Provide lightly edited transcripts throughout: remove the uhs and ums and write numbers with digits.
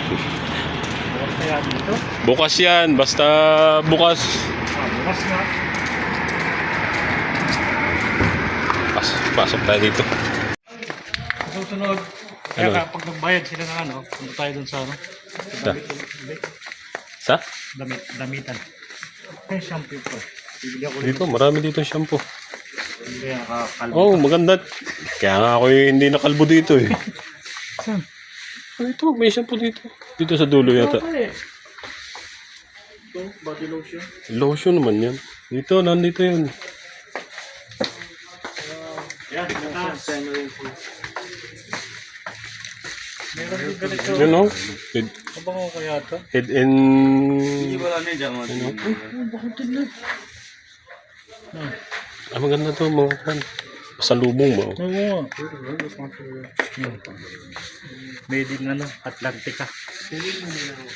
Bukas kaya dito? Bukas yan, basta bukas. Bukas nga. Pasok tayo dito. Susunod. Kaya kapag nagbayad sila ng ano, punta tayo dun sa ano. Sa? Damitan. Ay, shampoo ko. Bibili ako Dito, marami dito shampoo. Hindi nakakalbo. Oh, maganda. Kaya nga ako hindi nakalbo dito eh. Saan? Ito, may shampoo dito. Dito sa dulo yata. Ito, body lotion. Lotion naman yan. Dito, nandito yun. Yan, natas. Meron din ganito. Yun o. Abang ako kaya ito? Head and... Hindi wala na dyan. Bakit din Ah, maganda to mga kan. Pasalubong mo. Oo nga. Made in ano, Atlantica.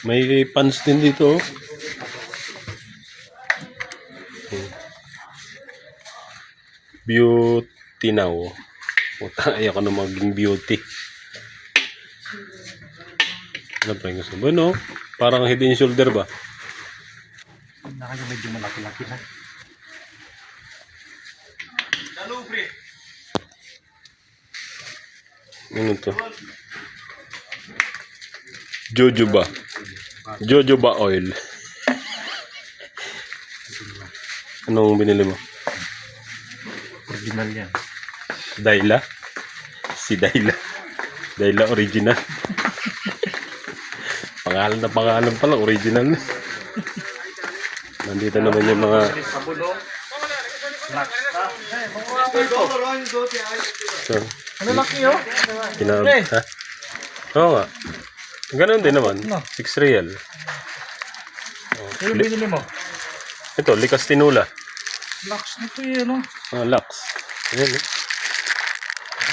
May pants din dito. Oh. Beauty now. Puta, ayaw ko na maging beauty. Ano pa yung gusto? Bueno, parang head and shoulder ba? Nakanya medyo malaki-laki na. Ano to? Jojoba. Jojoba oil. Anong binili mo? Original yan. Dayla? Si Dayla. Dayla original. Pangalan pala, original. Nandito naman yung mga... So, Ano laki oh? ha? Oo nga. Ganun din naman. 6 real. Ano binili mo? Ito, likas tinula. Lux nito yun oh. Lux. Ayan, eh.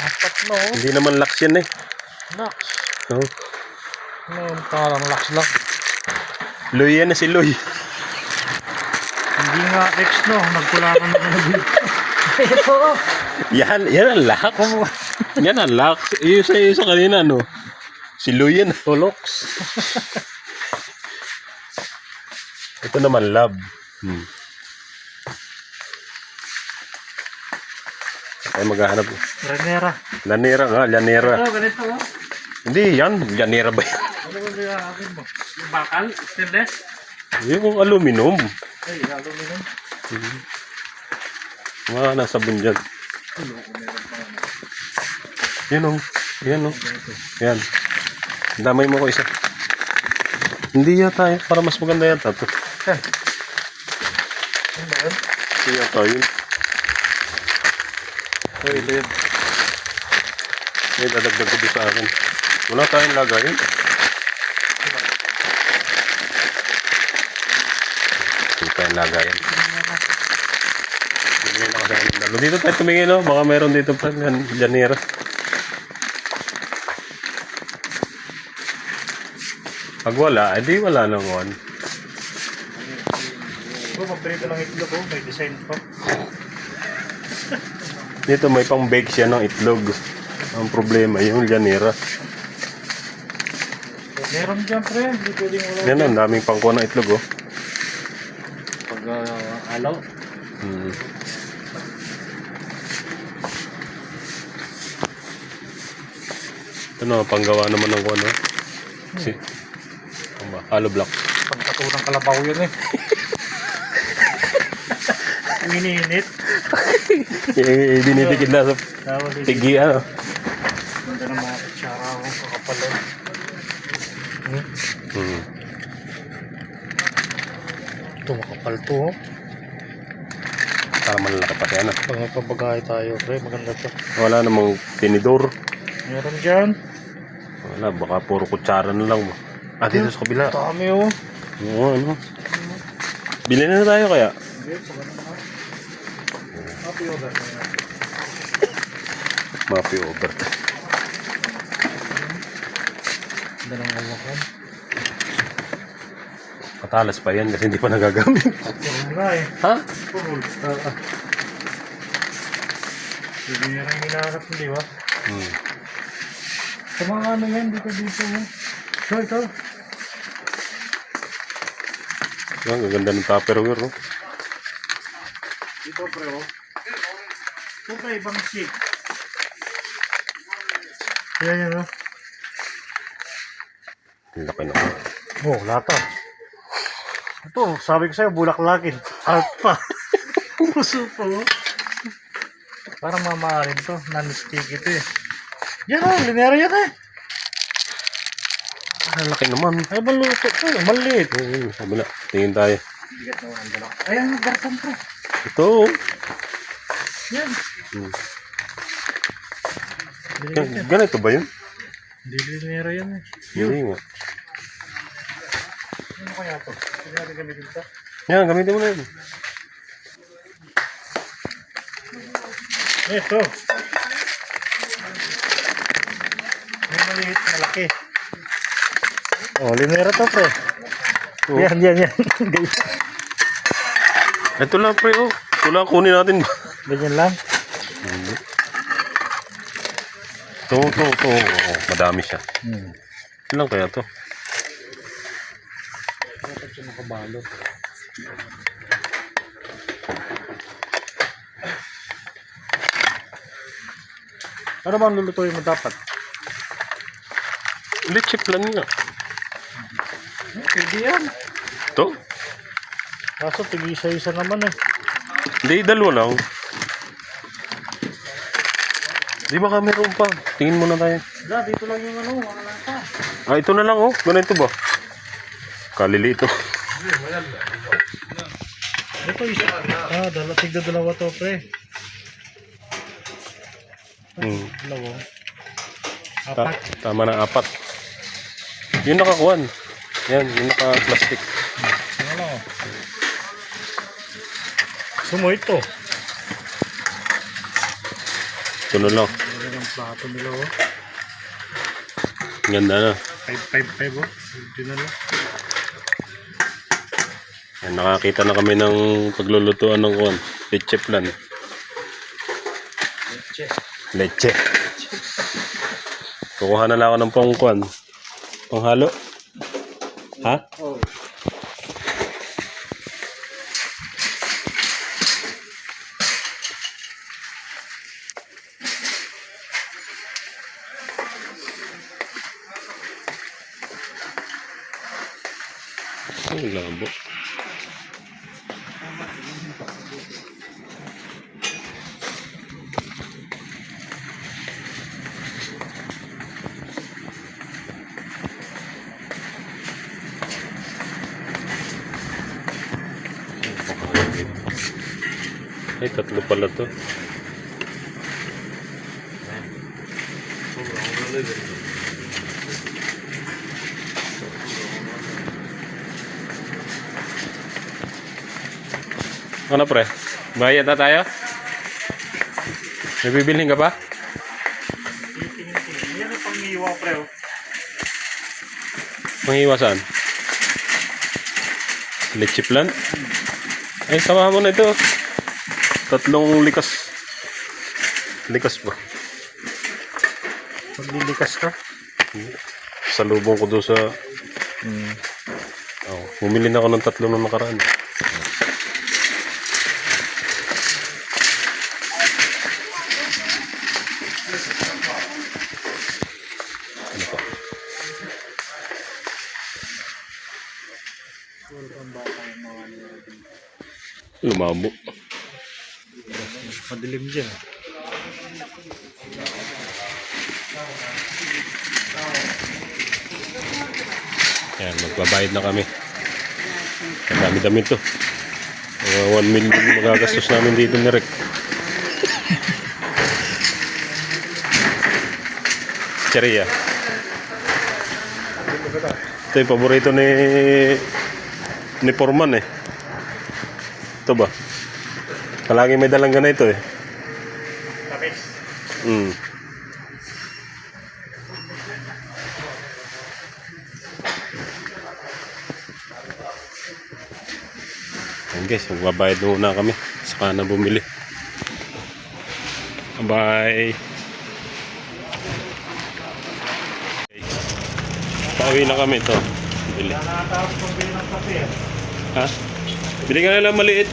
Apat na oh. Hindi naman Lux yan eh. Lux. Oh. Ano parang Lux lang. Loy yan na si Loy. Hindi nga X no. Nagkulakan na dito. Ito oh. Yan ang Lux. Yan ang Lux. Isa kanina no. Si Loy yan. Tolox. Ito naman Love. Ay maghahanap. Renera. Lanera nga, Lanera. Ito ganito oh. Hindi yan, Lanera ba yan? Ano ba yung akin mo? Yung bakal? Stainless? Yung aluminum. Ay, aluminum. Mga nasa bunyan. Yan o. Yan o. Yan. Damay mo ko isa. Hindi yata yun. Para mas maganda yata ito. Ano ba yun? Hindi yata yun. Ay, ito yun. May dadagdag ko doon sa akin. Wala tayong lagayin. Hindi tayong lagayin. Dito tayo tumingin o. Baka meron dito pa. Janera. Pag wala, edi wala nang one. Mabili ka ng itlog oh. May design pa. Dito may pang-bake siya ng itlog. Ang problema yung Janera. Meron dyan pre. Hindi pwedeng wala. Yan ang daming pangkuha ng itlog oh. Pag alaw. Ito na, panggawa naman ng ano. Si hollow block. Pagkatunang kalabaw yun eh. Iniinit. Dinidikit na sa pigi ano. Ganda ng mga kutsara akong kakapalo. Ito makapal to oh. Para malaki pati ano. Pagpapagahay tayo pre. Maganda to. Wala namang tinidor. Meron dyan. Wala, baka puro kutsara na lang mo. Ah, dito sa kabila. Dami oh. Oo, ano. Bilhin na tayo kaya. Happy order. Mapi over. Ganda ng kawakan. Patalas pa yan kasi hindi pa nagagamit. Purul nga eh. Ha? Purul. Hindi nyo rin hinahanap, hindi ba? Sa mga ano yan, dito mo. Ito. Yan, gaganda ng Tupperware, no? Ito, pre, oh. Ito, pre, ibang shape. Yan, oh. Ang laki naman. Oh, lata. Ito, sabi ko sa'yo, bulaklakin. Alpa. Puso po. Parang mamahalin to. Non-stick ito eh. Yan o, linero yan eh. Ang laki naman. Ay, maluto to. Maliit. Sabi na, tingin tayo. Ayan, gartan to. Ito, oh. Yan. Ganito ba yun? Hindi linero yan eh. Hindi nga. Ano kaya to? Hindi natin gamitin to. Yan, gamitin mo na yun. Ito. May maliit, malaki. Oh, linero to, pre. Oh. Yan. Ganyan. Ito lang, pre, oh. Ito lang, kunin natin ba? Ganyan lang. Ito. Oh, madami siya. Ilan kaya to? Dapat siya makabalot. Ano bang lulutuin mo dapat? Leche plan nga. Hindi yan. Ito? Kaso tig-isa-isa naman eh. Hindi, dalawa lang. Di ba meron pa? Tingin muna tayo. Dito lang yung ano, wala pa. Ah, ito na lang, oh. Ganito ba? Kalilito. Ito isa. Tigda-dalawa to, pre. Dalawa. Apat. Tama na, 4. Yung nakakuan. Yan, yung naka-plastic. Ano? Sumo ito. Ito na lang. Ano ang plato nila, oh. Ganda na. 5 oh. Ito na lang. Yan, nakakita na kami ng paglulutuan ng kuan. Leche plan. Leche. Kukuha na lang ako ng pangkuan. Panghalo. Ha? Oh. Ang labo. Ay, 3 pala to. Ano pre? Bayad na tayo? May bibilhin ka pa? Yan ang pang-iwa, pre. Oh. Mangiwasan? Leche plan? Ay, sama mo na ito. 3 likas. Likas ba? Maglilikas ka? Salubong ko doon sa... Oh, bumili na ako ng 3 na nakaraan. Ano pa? Lumabo. Madilim dyan. Yan, magbabayad na kami. Ang dami-dami to. Mga 1 million magagastos namin dito ni Rick. Cheria. Ito yung paborito ni Foreman eh. Ito ba? Palagi may dalang ganito eh. Tapis. Yan guys, magbabayad muna kami. Saka na bumili. Bye. Pauwi na kami to. Bili. Wala na tapos pambili ng kape eh. Ha? Bili ka na lang maliit.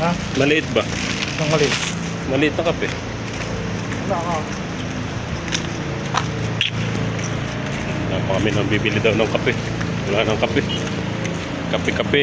Ha? Maliit ba? Ang mali. Maliit na kape. Wala ka. Kami nang bibili daw ng kape. Wala nang kape. Kape-kape.